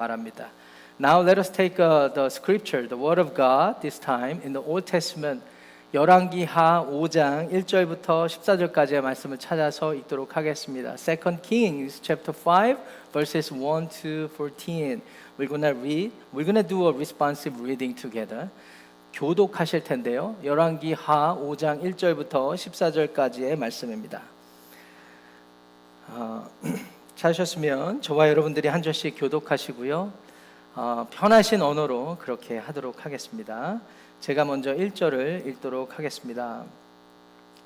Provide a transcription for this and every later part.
말합니다. Now let us take the scripture, the word of God, this time in the Old Testament, 열왕기하 5장 1절부터 14절까지의 말씀을 찾아서 읽도록 하겠습니다. 2 Kings chapter 5 verses 1 to 14. We're gonna do a responsive reading together. 교독하실 텐데요. 열왕기하 5장 1절부터 14절까지의 말씀입니다. 찾으셨으면 저와 여러분들이 한 절씩 교독하시고요. 편하신 언어로 그렇게 하도록 하겠습니다. 제가 먼저 1절을 읽도록 하겠습니다.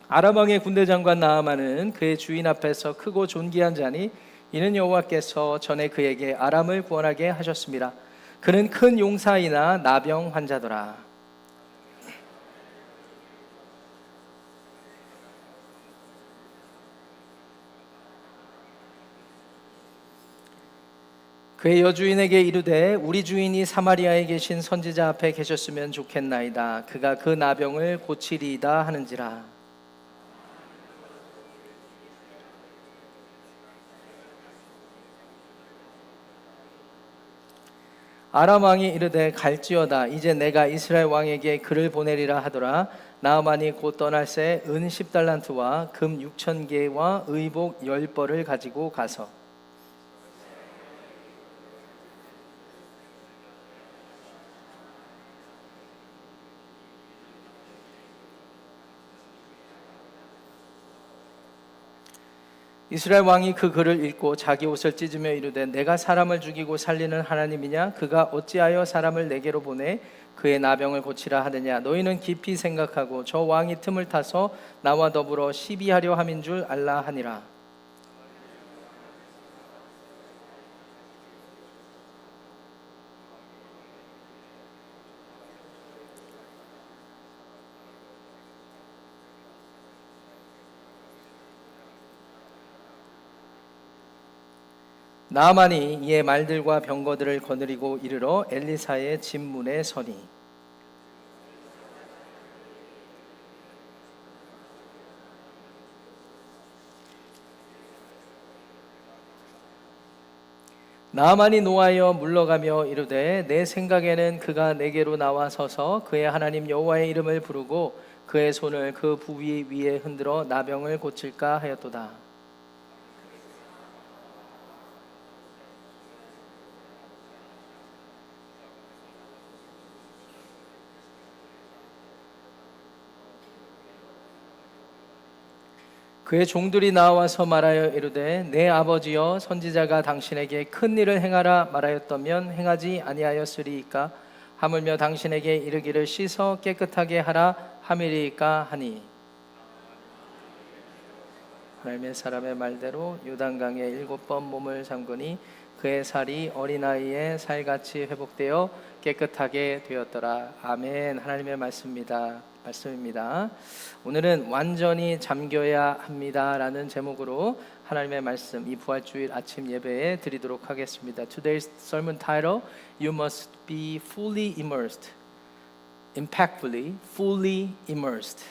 아람 왕의 군대 장관 나아만은 그의 주인 앞에서 크고 존귀한 자니 이는 여호와께서 전에 그에게 아람을 구원하게 하셨습니다. 그는 큰 용사이나 나병 환자더라. 그의 여주인에게 이르되 우리 주인이 사마리아에 계신 선지자 앞에 계셨으면 좋겠나이다. 그가 그 나병을 고치리이다 하는지라. 아람 왕이 이르되 갈지어다. 이제 내가 이스라엘 왕에게 그를 보내리라 하더라. 나아만이 곧 떠날새 은 10달란트와 금 6,000개와 의복 10벌을 가지고 가서 이스라엘 왕이 그 글을 읽고 자기 옷을 찢으며 이르되 내가 사람을 죽이고 살리는 하나님이냐? 그가 어찌하여 사람을 내게로 보내 그의 나병을 고치라 하느냐? 너희는 깊이 생각하고 저 왕이 틈을 타서 나와 더불어 시비하려 함인 줄 알라 하니라. 나아만이 이에 말들과 병거들을 거느리고 이르러 엘리사의 집문에 서니 나아만이 노하여 물러가며 이르되 내 생각에는 그가 내게로 나와 서서 그의 하나님 여호와의 이름을 부르고 그의 손을 그 부위 위에 흔들어 나병을 고칠까 하였도다. 그의 종들이 나와서 말하여 이르되 내 아버지여 선지자가 당신에게 큰 일을 행하라 말하였다면 행하지 아니하였으리이까? 하물며 당신에게 이르기를 씻어 깨끗하게 하라 함이리이까 하니 하나님의 사람의 말대로 요단강에 7번 몸을 담그니 그의 살이 어린아이의 살같이 회복되어 깨끗하게 되었더라. 아멘. 하나님의 말씀입니다. 오늘은 완전히 잠겨야 합니다라는 제목으로 하나님의 말씀 이 부활주일 아침 예배에 드리도록 하겠습니다. Today's sermon title: You must be fully immersed. Impactfully, fully immersed.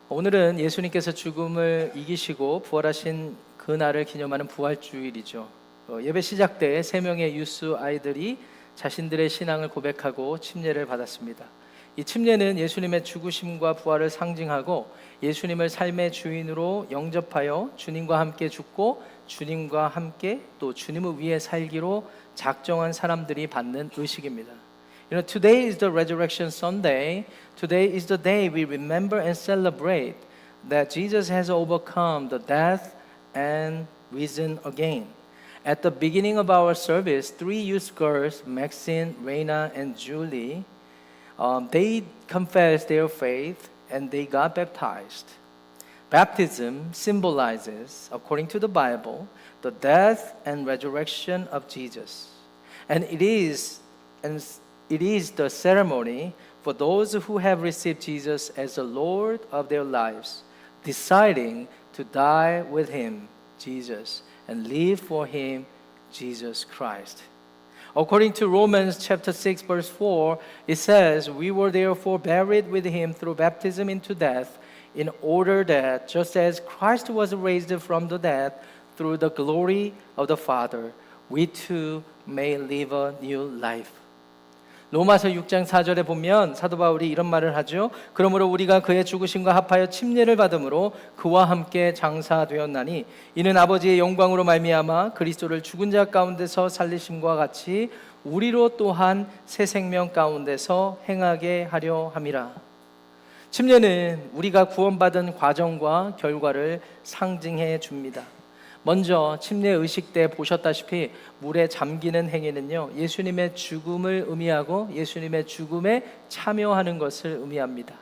오늘은 예수님께서 죽음을 이기시고 부활하신 그날을 기념하는 부활주일이죠. 예배 시작 때 3명의 유스 아이들이 자신들의 신앙을 고백하고 침례를 받았습니다. 이 침례는 예수님의 죽으심과 부활을 상징하고 예수님을 삶의 주인으로 영접하여 주님과 함께 죽고 주님과 함께 또 주님을 위해 살기로 작정한 사람들이 받는 의식입니다. Today is the Resurrection Sunday. Today is the day we remember and celebrate that Jesus has overcome the death and risen again. At the beginning of our service, 3 youth girls, Maxine, Reina, and Julie, they confessed their faith and they got baptized. Baptism symbolizes, according to the Bible, the death and resurrection of Jesus. And it is the ceremony for those who have received Jesus as the Lord of their lives, deciding to die with Him, Jesus, and live for Him, Jesus Christ. According to Romans chapter 6 verse 4, it says, "We were therefore buried with Him through baptism into death, in order that just as Christ was raised from the dead through the glory of the Father, we too may live a new life. 로마서 6장 4절에 보면 사도 바울이 이런 말을 하죠. 그러므로 우리가 그의 죽으심과 합하여 침례를 받음으로 그와 함께 장사되었나니 이는 아버지의 영광으로 말미암아 그리스도를 죽은 자 가운데서 살리심과 같이 우리로 또한 새 생명 가운데서 행하게 하려 함이라. 침례는 우리가 구원받은 과정과 결과를 상징해 줍니다. 먼저 침례 의식 때 보셨다시피 물에 잠기는 행위는요, 예수님의 죽음을 의미하고 예수님의 죽음에 참여하는 것을 의미합니다.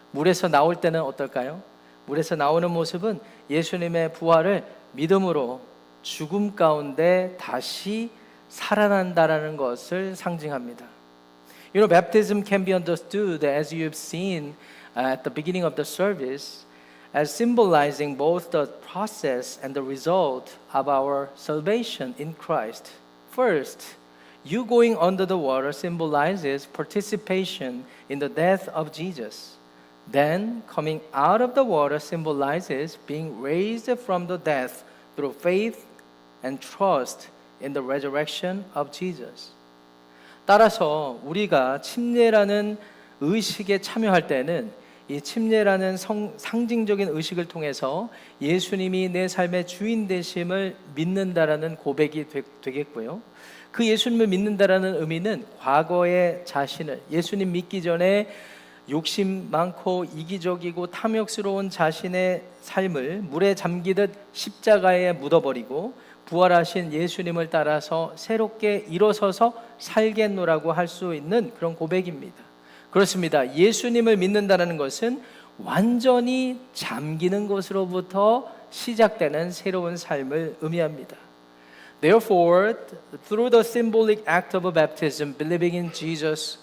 물에서 나올 때는 어떨까요? 물에서 나오는 모습은 예수님의 부활을 믿음으로 죽음 가운데 다시 살아난다라는 것을 상징합니다. You know, baptism can be understood as you've seen at the beginning of the service as symbolizing both the process and the result of our salvation in Christ. First, you going under the water symbolizes participation in the death of Jesus. Then, coming out of the water symbolizes being raised from the death through faith and trust in the resurrection of Jesus. 따라서 우리가 침례라는 의식에 참여할 때는 이 침례라는 상징적인 의식을 통해서 예수님이 내 삶의 주인 되심을 믿는다라는 고백이 되겠고요. 그 예수님을 믿는다라는 의미는 과거의 자신을, 예수님 믿기 전에 욕심 많고 이기적이고 탐욕스러운 자신의 삶을 물에 잠기듯 십자가에 묻어버리고 부활하신 예수님을 따라서 새롭게 일어서서 살겠노라고 할 수 있는 그런 고백입니다. 그렇습니다. 예수님을 믿는다는 것은 완전히 잠기는 것으로부터 시작되는 새로운 삶을 의미합니다. Therefore, through the symbolic act of baptism, believing in Jesus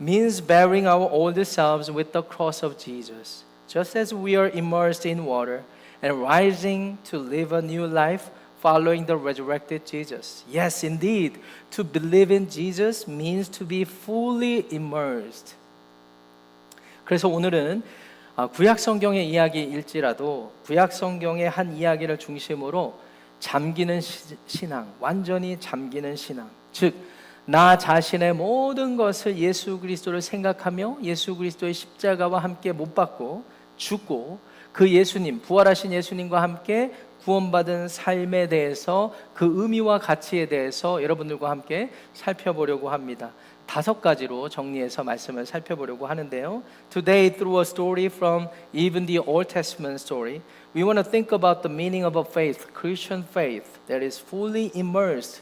means bearing our old selves with the cross of Jesus. Just as we are immersed in water and rising to live a new life following the resurrected Jesus. Yes, indeed, to believe in Jesus means to be fully immersed. 그래서 오늘은 구약 성경의 이야기일지라도 구약 성경의 한 이야기를 중심으로 잠기는 신앙, 완전히 잠기는 신앙, 즉 나 자신의 모든 것을 예수 그리스도를 생각하며 예수 그리스도의 십자가와 함께 못 박고 죽고 그 예수님, 부활하신 예수님과 함께 구원받은 삶에 대해서 그 의미와 가치에 대해서 여러분들과 함께 살펴보려고 합니다. 5가지로 정리해서 말씀을 살펴보려고 하는데요. Today, through a story from even the Old Testament story, we want to think about the meaning of a faith, Christian faith, that is fully immersed,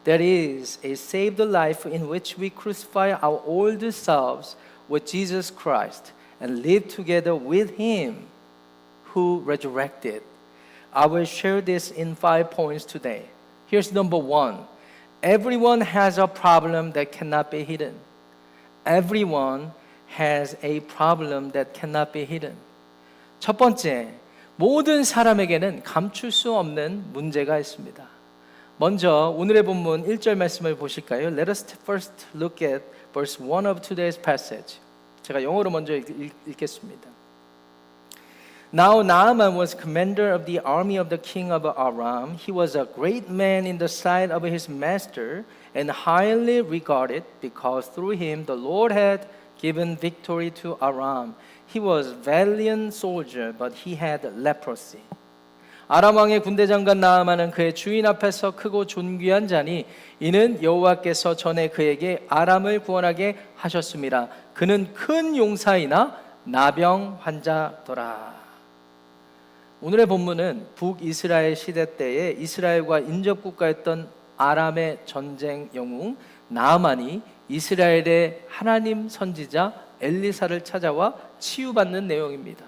that is a saved life in which we crucify our old selves with Jesus Christ and live together with Him who resurrected. I will share this in 5 points today. Here's number 1. Everyone has a problem that cannot be hidden. Everyone has a problem that cannot be hidden. 첫 번째, 모든 사람에게는 감출 수 없는 문제가 있습니다. 먼저 오늘의 본문 1절 말씀을 보실까요? Let us first look at verse 1 of today's passage. 제가 영어로 먼저 읽겠습니다. Now Naaman was commander of the army of the king of Aram. He was a great man in the sight of his master and highly regarded because through him the Lord had given victory to Aram. He was a valiant soldier, but he had leprosy. 아람 왕의 군대 장관 나아만은 그의 주인 앞에서 크고 존귀한 자니 이는 여호와께서 전에 그에게 아람을 구원하게 하셨습니다. 그는 큰 용사이나 나병 환자더라. 오늘의 본문은 북이스라엘 시대 때에 이스라엘과 인접국가였던 아람의 전쟁 영웅 나아만이 이스라엘의 하나님 선지자 엘리사를 찾아와 치유받는 내용입니다.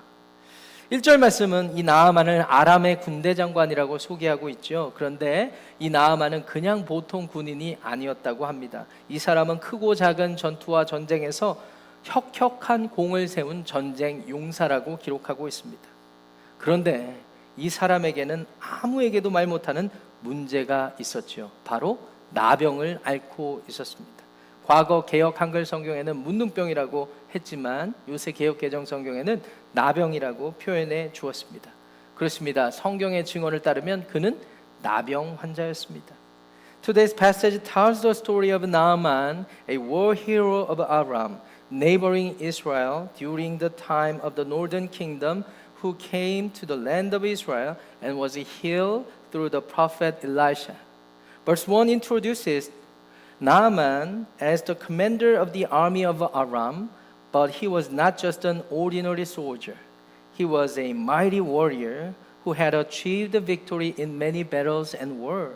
1절 말씀은 이 나아만을 아람의 군대 장관이라고 소개하고 있죠. 그런데 이 나아만은 그냥 보통 군인이 아니었다고 합니다. 이 사람은 크고 작은 전투와 전쟁에서 혁혁한 공을 세운 전쟁 용사라고 기록하고 있습니다. 그런데 이 사람에게는 아무에게도 말 못하는 문제가 있었죠. 바로 나병을 앓고 있었습니다. 과거 개역 한글 성경에는 문둥병이라고 했지만 요새 개역 개정 성경에는 나병이라고 표현해 주었습니다. 그렇습니다. 성경의 증언을 따르면 그는 나병 환자였습니다. Today's passage tells the story of Naaman, a war hero of Aram, neighboring Israel during the time of the northern kingdom, who came to the land of Israel and was healed through the prophet Elisha. Verse 1 introduces Naaman as the commander of the army of Aram, but he was not just an ordinary soldier. He was a mighty warrior who had achieved victory in many battles and war.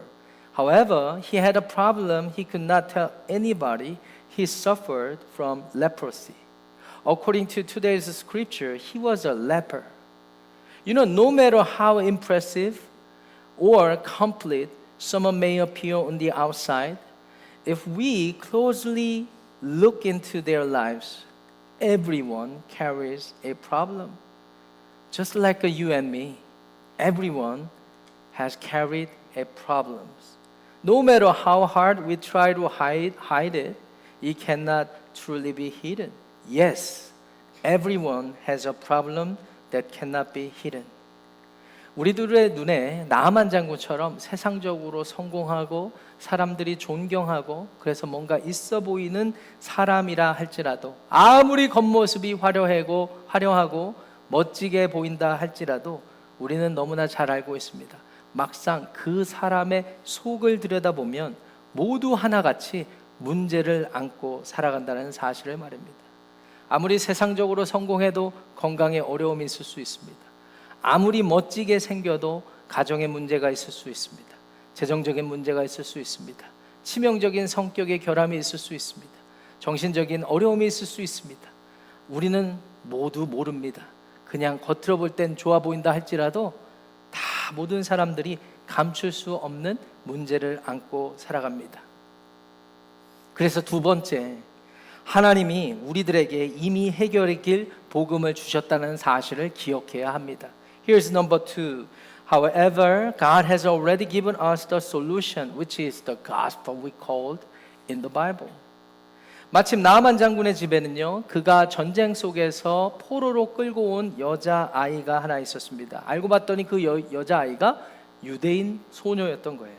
However, he had a problem he could not tell anybody. He suffered from leprosy. According to today's scripture, he was a leper. You know, no matter how impressive or complete someone may appear on the outside, if we closely look into their lives, everyone carries a problem. Just like you and me, everyone has carried a problem. No matter how hard we try to hide it, it cannot truly be hidden. Yes, everyone has a problem that cannot be hidden. 우리들의 눈에 나아만 장군처럼 세상적으로 성공하고 사람들이 존경하고 그래서 뭔가 있어 보이는 사람이라 할지라도 아무리 겉모습이 화려하고 멋지게 보인다 할지라도 우리는 너무나 잘 알고 있습니다. 막상 그 사람의 속을 들여다보면 모두 하나같이 문제를 안고 살아간다는 사실을 말합니다. 아무리 세상적으로 성공해도 건강에 어려움이 있을 수 있습니다. 아무리 멋지게 생겨도 가정에 문제가 있을 수 있습니다. 재정적인 문제가 있을 수 있습니다. 치명적인 성격의 결함이 있을 수 있습니다. 정신적인 어려움이 있을 수 있습니다. 우리는 모두 모릅니다. 그냥 겉으로 볼 땐 좋아 보인다 할지라도 다 모든 사람들이 감출 수 없는 문제를 안고 살아갑니다. 그래서 두 번째, 하나님이 우리들에게 이미 해결의 길 복음을 주셨다는 사실을 기억해야 합니다. Here's number 2. However, God has already given us the solution, which is the gospel we called in the Bible. 마침 나아만 장군의 집에는요, 그가 전쟁 속에서 포로로 끌고 온 여자아이가 하나 있었습니다. 알고 봤더니 그 여자아이가 유대인 소녀였던 거예요.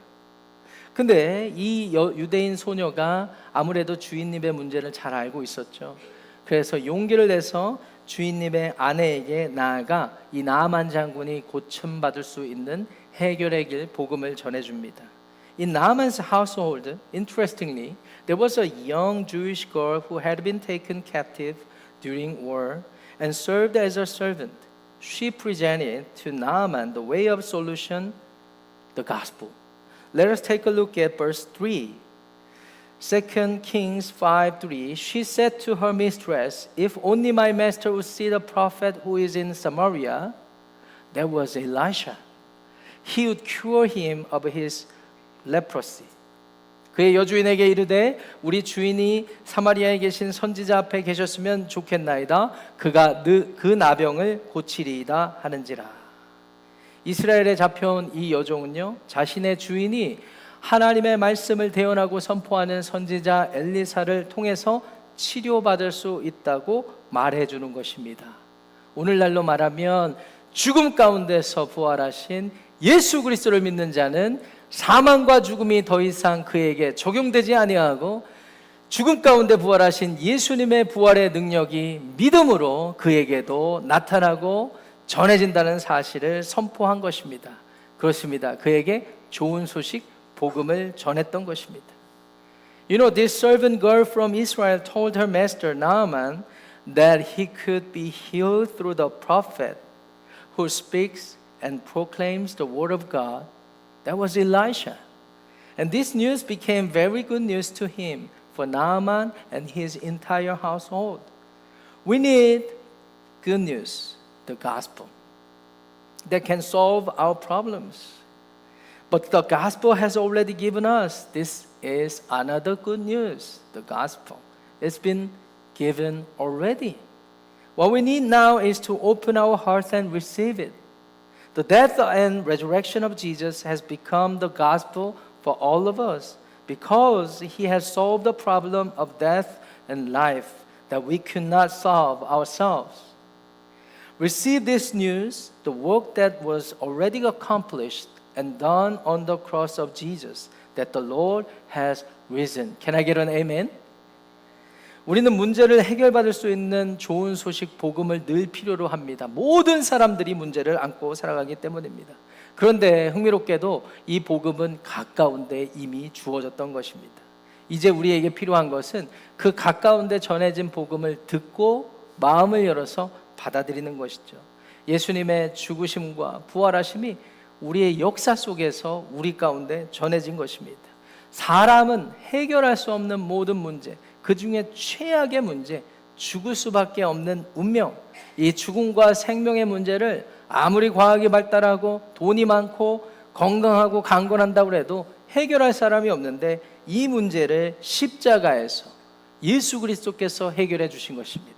근데 이 유대인 소녀가 아무래도 주인님의 문제를 잘 알고 있었죠. 그래서 용기를 내서 주인님의 아내에게 나아가 이 나아만 장군이 고침받을 수 있는 해결의 길 복음을 전해줍니다. In Naaman's household, interestingly, there was a young Jewish girl who had been taken captive during war and served as a servant. She presented to Naaman the way of solution, the gospel. Let us take a look at verse 3. 2 Kings 5:3. She said to her mistress, "If only my master would see the prophet who is in Samaria." That was Elisha. He would cure him of his leprosy. 그의 여주인에게 이르되 우리 주인이 사마리아에 계신 선지자 앞에 계셨으면 좋겠나이다. 그가 그 나병을 고치리이다 하는지라. 이스라엘에 잡혀온 이 여종은요, 자신의 주인이 하나님의 말씀을 대언하고 선포하는 선지자 엘리사를 통해서 치료받을 수 있다고 말해주는 것입니다. 오늘날로 말하면 죽음 가운데서 부활하신 예수 그리스도를 믿는 자는 사망과 죽음이 더 이상 그에게 적용되지 아니하고 죽음 가운데 부활하신 예수님의 부활의 능력이 믿음으로 그에게도 나타나고 전해진다는 사실을 선포한 것입니다. 그렇습니다. 그에게 좋은 소식, 복음을 전했던 것입니다. You know, this servant girl from Israel told her master Naaman that he could be healed through the prophet who speaks and proclaims the word of God. That was Elisha. And this news became very good news to him, for Naaman and his entire household. We need good news, the gospel, that can solve our problems. But the gospel has already given us. This is another good news, the gospel. It's been given already. What we need now is to open our hearts and receive it. The death and resurrection of Jesus has become the gospel for all of us because he has solved the problem of death and life that we could not solve ourselves. Receive this news, the work that was already accomplished and done on the cross of Jesus, that the Lord has risen. Can I get an amen? 우리는 문제를 해결받을 수 있는 좋은 소식, 복음을 늘 필요로 합니다. 모든 사람들이 문제를 안고 살아가기 때문입니다. 그런데 흥미롭게도 이 복음은 가까운 데 이미 주어졌던 것입니다. 이제 우리에게 필요한 것은 그 가까운 데 전해진 복음을 듣고 마음을 열어서 받아들이는 것이죠. 예수님의 죽으심과 부활하심이 우리의 역사 속에서 우리 가운데 전해진 것입니다. 사람은 해결할 수 없는 모든 문제, 그 중에 최악의 문제, 죽을 수밖에 없는 운명, 이 죽음과 생명의 문제를 아무리 과학이 발달하고 돈이 많고 건강하고 강건한다고 해도 해결할 사람이 없는데 이 문제를 십자가에서 예수 그리스도께서 해결해 주신 것입니다.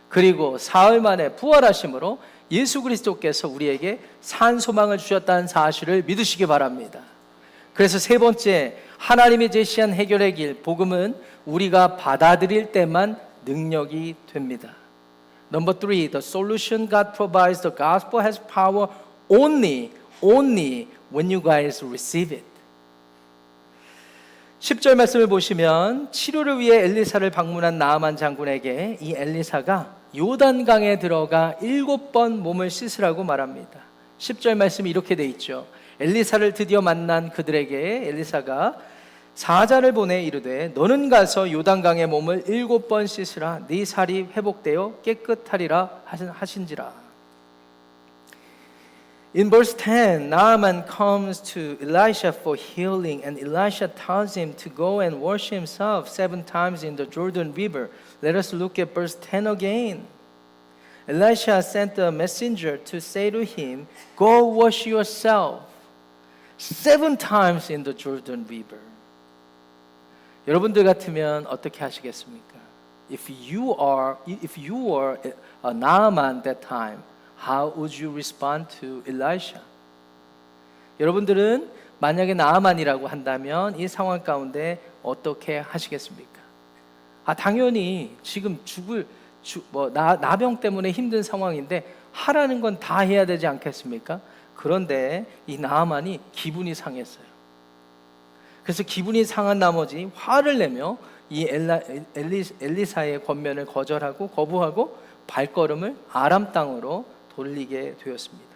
그리고 사흘 만에 부활하심으로 예수 그리스도께서 우리에게 산 소망을 주셨다는 사실을 믿으시기 바랍니다. 그래서 세 번째, 하나님이 제시한 해결의 길, 복음은 우리가 받아들일 때만 능력이 됩니다. Number 3, the solution God provides, the gospel has power only when you guys receive it. 10절 말씀을 보시면 치료를 위해 엘리사를 방문한 나아만 장군에게 이 엘리사가 요단강에 들어가 7번 몸을 씻으라고 말합니다. 10절 말씀이 이렇게 돼 있죠. 엘리사를 드디어 만난 그들에게 엘리사가 사자를 보내 이르되 너는 가서 요단강에 몸을 7번 씻으라. 네 살이 회복되어 깨끗하리라 하신지라. In verse 10, Naaman comes to Elisha for healing, and Elisha tells him to go and wash himself 7 times in the Jordan River. Let us look at verse 10 again. Elisha sent a messenger to say to him, go wash yourself 7 times in the Jordan River. 여러분들 같으면 어떻게 하시겠습니까? If you were a Naaman that time, how would you respond to Elisha? 여러분들은 만약에 나아만이라고 한다면 이 상황 가운데 어떻게 하시겠습니까? 당연히 지금 나병 때문에 힘든 상황인데 하라는 건 다 해야 되지 않겠습니까? 그런데 이 나아만이 기분이 상했어요. 그래서 기분이 상한 나머지 화를 내며 이 엘리사의 권면을 거부하고 발걸음을 아람 땅으로 돌리게 되었습니다.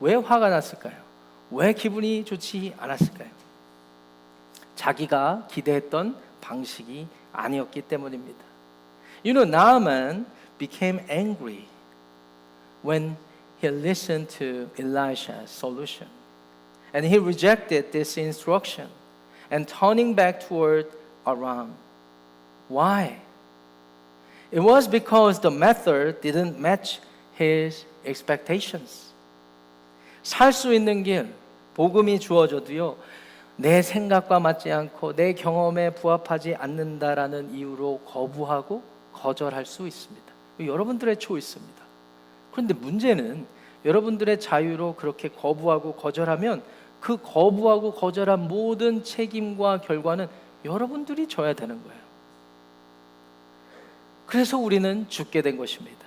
왜 화가 났을까요? 왜 기분이 좋지 않았을까요? 자기가 기대했던 방식이 아니었기 때문입니다. You know, Naaman became angry when he listened to Elisha's solution. And he rejected this instruction and turning back toward Aram. Why? It was because the method didn't match his expectations. 살 수 있는 길, 복음이 주어져도요, 내 생각과 맞지 않고 내 경험에 부합하지 않는다라는 이유로 거부하고 거절할 수 있습니다. 여러분들의 초이스입니다. 그런데 문제는 여러분들의 자유로 그렇게 거부하고 거절하면 그 거부하고 거절한 모든 책임과 결과는 여러분들이 져야 되는 거예요. 그래서 우리는 죽게 된 것입니다.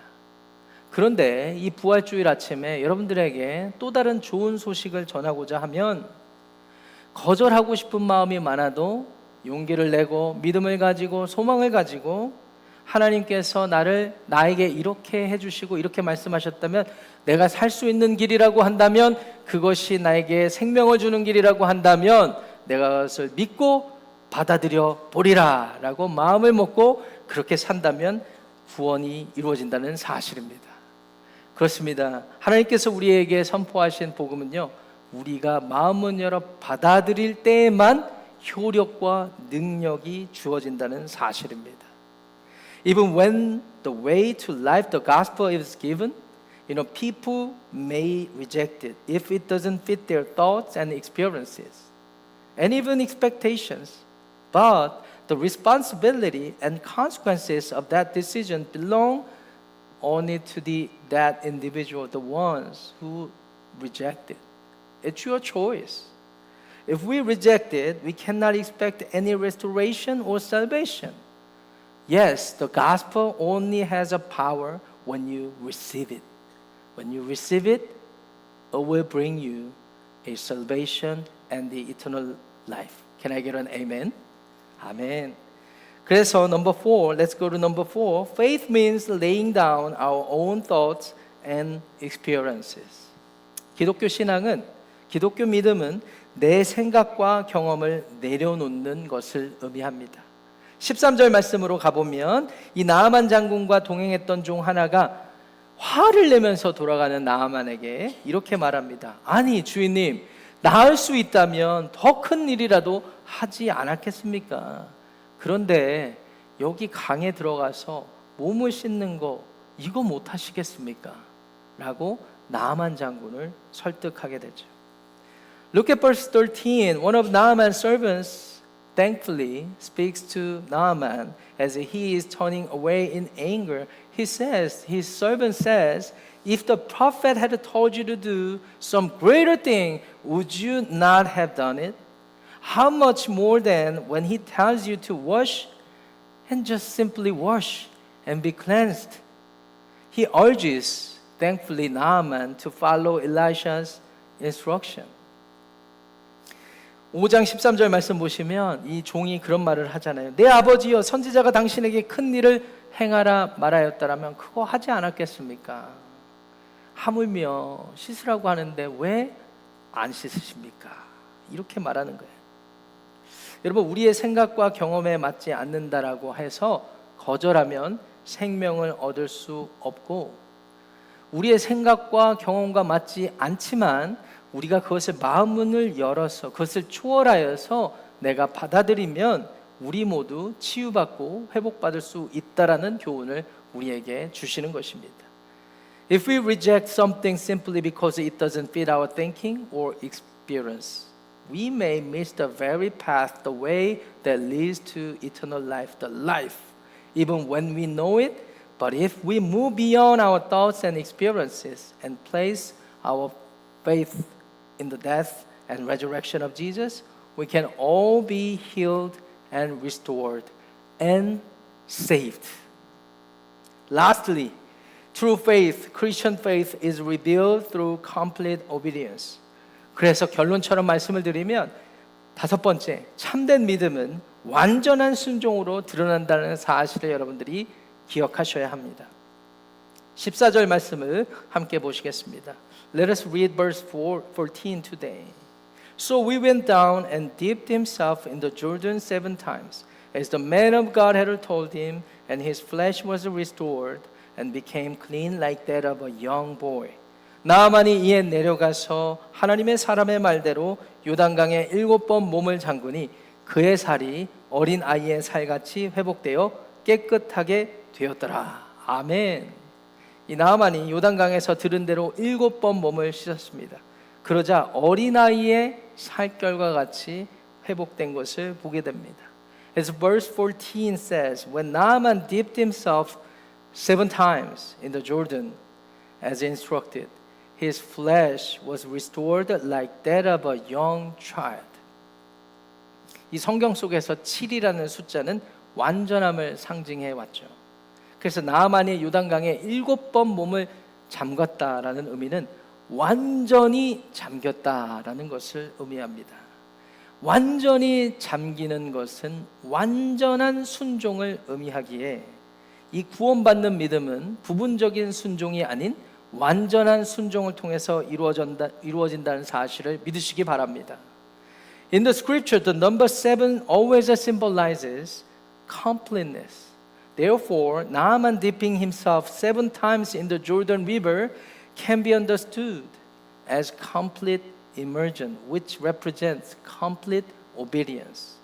그런데 이 부활주일 아침에 여러분들에게 또 다른 좋은 소식을 전하고자 하면 거절하고 싶은 마음이 많아도 용기를 내고 믿음을 가지고 소망을 가지고 하나님께서 나에게 이렇게 해주시고 이렇게 말씀하셨다면 내가 살 수 있는 길이라고 한다면 그것이 나에게 생명을 주는 길이라고 한다면 내가 그것을 믿고 받아들여 보리라 라고 마음을 먹고 그렇게 산다면 구원이 이루어진다는 사실입니다. 그렇습니다. 하나님께서 우리에게 선포하신 복음은요, 우리가 마음을 열어 받아들일 때에만 효력과 능력이 주어진다는 사실입니다. Even when the way to life, the gospel is given, people may reject it if it doesn't fit their thoughts and experiences, and even expectations. But the responsibility and consequences of that decision belong only to that individual, the ones who reject it. It's your choice. If we reject it, we cannot expect any restoration or salvation. Yes, the gospel only has a power when you receive it. When you receive it, it will bring you a salvation and the eternal life. Can I get an amen? 아멘. 그래서 number 4, let's go to number 4. Faith means laying down our own thoughts and experiences. 기독교 신앙은, 기독교 믿음은 내 생각과 경험을 내려놓는 것을 의미합니다. 13절 말씀으로 가보면 이 나아만 장군과 동행했던 중 하나가 화를 내면서 돌아가는 나아만에게 이렇게 말합니다. 아니 주인님, 나을 수 있다면 더 큰 일이라도 하지 않았겠습니까? 그런데 여기 강에 들어가서 몸을 씻는 거 이거 못 하시겠습니까? 라고 나아만 장군을 설득하게 되죠. Look at verse 13. One of Naaman's servants thankfully speaks to Naaman as he is turning away in anger. His servant says, if the prophet had told you to do some greater thing, would you not have done it? How much more then when he tells you to wash and just simply wash and be cleansed? He urges, thankfully, Naaman to follow Elisha's instruction. 5장 13절 말씀 보시면 이 종이 그런 말을 하잖아요. 내 아버지여, 선지자가 당신에게 큰 일을 행하라 말하였다라면 그거 하지 않았겠습니까? 하물며 씻으라고 하는데 왜 안 씻으십니까? 이렇게 말하는 거예요. 여러분, 우리의 생각과 경험에 맞지 않는다라고 해서 거절하면 생명을 얻을 수 없고, 우리의 생각과 경험과 맞지 않지만 우리가 그것을 마음문을 열어서 그것을 초월하여서 내가 받아들이면 우리 모두 치유받고 회복받을 수 있다라는 교훈을 우리에게 주시는 것입니다. If we reject something simply because it doesn't fit our thinking or experience, we may miss the very path, the way that leads to eternal life, the life, even when we know it. But if we move beyond our thoughts and experiences and place our faith in the death and resurrection of Jesus, we can all be healed and restored and saved. Lastly, true faith, Christian faith is revealed through complete obedience. 그래서 결론처럼 말씀을 드리면 5번째, 참된 믿음은 완전한 순종으로 드러난다는 사실을 여러분들이 기억하셔야 합니다. 14절 말씀을 함께 보시겠습니다. Let us read verse 14 today. So we went down and dipped himself in the Jordan 7 times, as the man of God had told him, and his flesh was restored and became clean like that of a young boy. 나아만이 이에 내려가서 하나님의 사람의 말대로 요단강에 7번 몸을 잠그니 그의 살이 어린 아이의 살같이 회복되어 깨끗하게 되었더라. 아멘. 이 나아만이 요단강에서 들은 대로 7번 몸을 씻었습니다. 그러자 어린아이의 살결과 같이 회복된 것을 보게 됩니다. As verse 14 says, when Naaman dipped himself 7 times in the Jordan as instructed, his flesh was restored like that of a young child. 이 성경 속에서 7이라는 숫자는 완전함을 상징해 왔죠. 그래서 나아만이 요단강에 7번 몸을 잠갔다라는 의미는 완전히 잠겼다라는 것을 의미합니다. 완전히 잠기는 것은 완전한 순종을 의미하기에 이 구원받는 믿음은 부분적인 순종이 아닌 완전한 순종을 통해서 이루어진다는 사실을 믿으시기 바랍니다. In the scripture, the number 7 always symbolizes completeness. Therefore, Naaman dipping himself 7 times in the Jordan River can be understood as complete immersion, which represents complete obedience.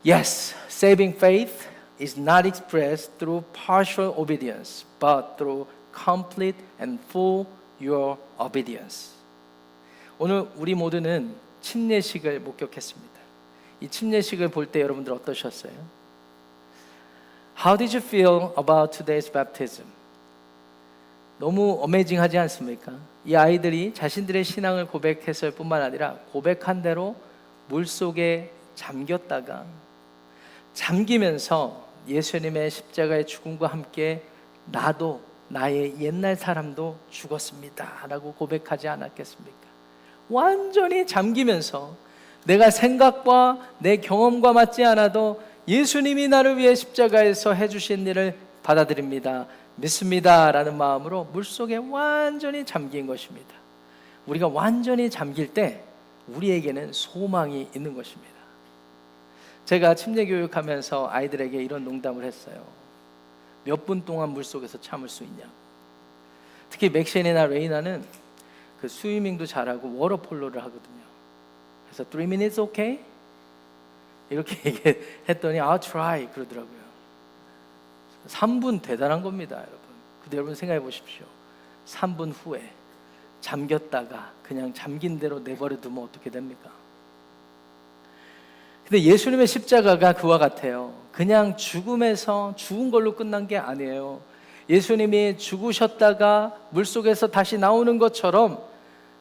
Yes, saving faith is not expressed through partial obedience, but through complete and full your obedience. 오늘 우리 모두는 침례식을 목격했습니다. 이 침례식을 볼 때 여러분들 어떠셨어요? How did you feel about today's baptism? 너무 어메이징하지 않습니까? 이 아이들이 자신들의 신앙을 고백했을 뿐만 아니라 고백한 대로 물속에 잠겼다가 잠기면서 예수님의 십자가의 죽음과 함께 나도 나의 옛날 사람도 죽었습니다 라고 고백하지 않았겠습니까? 완전히 잠기면서 내가 생각과 내 경험과 맞지 않아도 예수님이 나를 위해 십자가에서 해주신 일을 받아들입니다. 믿습니다. 라는 마음으로 물속에 완전히 잠긴 것입니다. 우리가 완전히 잠길 때 우리에게는 소망이 있는 것입니다. 제가 침례 교육하면서 아이들에게 이런 농담을 했어요. 몇 분 동안 물속에서 참을 수 있냐. 특히 맥시앤이나 레이나는 그 스위밍도 잘하고 워터폴로를 하거든요. 그래서 3 minutes okay? 이렇게 얘기했더니 I'll try 그러더라고요. 3분 대단한 겁니다, 여러분. 근데 여러분 생각해 보십시오. 3분 후에 잠겼다가 그냥 잠긴 대로 내버려 두면 어떻게 됩니까? 근데 예수님의 십자가가 그와 같아요. 그냥 죽음에서 죽은 걸로 끝난 게 아니에요. 예수님이 죽으셨다가 물속에서 다시 나오는 것처럼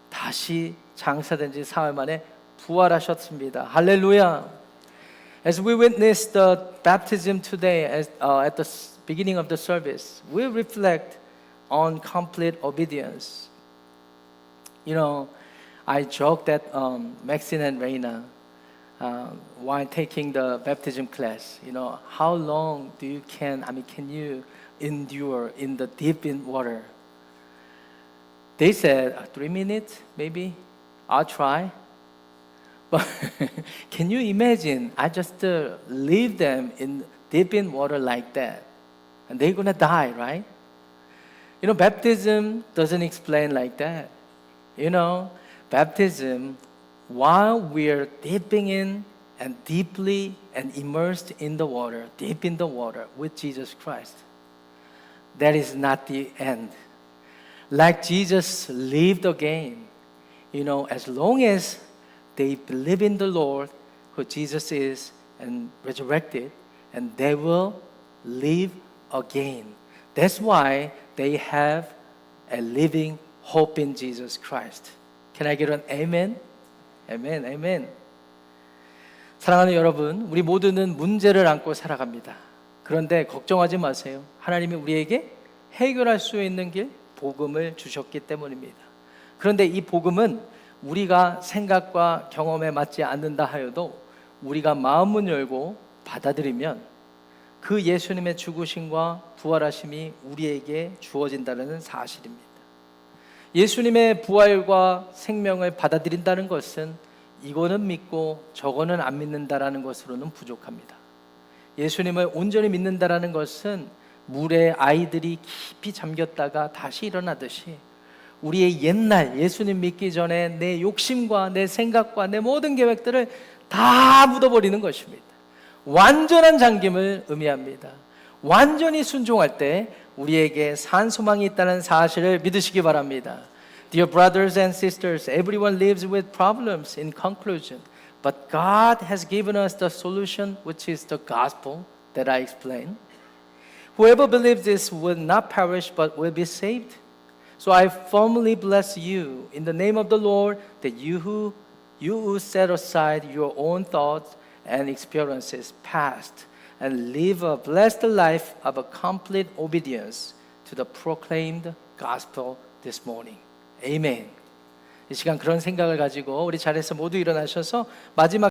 다시 장사된 지 사흘 만에 부활하셨습니다. 할렐루야. As we witness the baptism today at the beginning of the service, we reflect on complete obedience. You know, I joke that Maxine and Reina, while taking the baptism class, you know, how long can you endure in the deep in water? They said 3 minutes, maybe. I'll try. But can you imagine? I just leave them in deep in water like that, and they're gonna die, right? You know, baptism doesn't explain like that. You know, baptism, while we're dipping in and deeply and immersed in the water, deep in the water with Jesus Christ, that is not the end. Like Jesus lived again, you know, as long as they believe in the Lord, who Jesus is, and resurrected, and they will live again. That's why they have a living hope in Jesus Christ. Can I get an amen? Amen, amen. 사랑하는 여러분, 우리 모두는 문제를 안고 살아갑니다. 그런데 걱정하지 마세요. 하나님이 우리에게 해결할 수 있는 길, 복음을 주셨기 때문입니다. 그런데 이 복음은 우리가 생각과 경험에 맞지 않는다 하여도 우리가 마음문 열고 받아들이면 그 예수님의 죽으심과 부활하심이 우리에게 주어진다는 사실입니다. 예수님의 부활과 생명을 받아들인다는 것은 이거는 믿고 저거는 안 믿는다라는 것으로는 부족합니다. 예수님을 온전히 믿는다라는 것은 물에 아이들이 깊이 잠겼다가 다시 일어나듯이 우리의 옛날 예수님 믿기 전에 내 욕심과 내 생각과 내 모든 계획들을 다 묻어버리는 것입니다. 완전한 잠김을 의미합니다. 완전히 순종할 때 우리에게 산소망이 있다는 사실을 믿으시기 바랍니다. Dear brothers and sisters, everyone lives with problems in conclusion, but God has given us the solution, which is the gospel that I explained. Whoever believes this will not perish but will be saved. So I firmly bless you in the name of the Lord that you who set aside your own thoughts and experiences past and live a blessed life of a complete obedience to the proclaimed gospel this morning. Amen. 이 시간 그런 생각을 가지고 우리 자리에서 모두 일어나셔서 마지막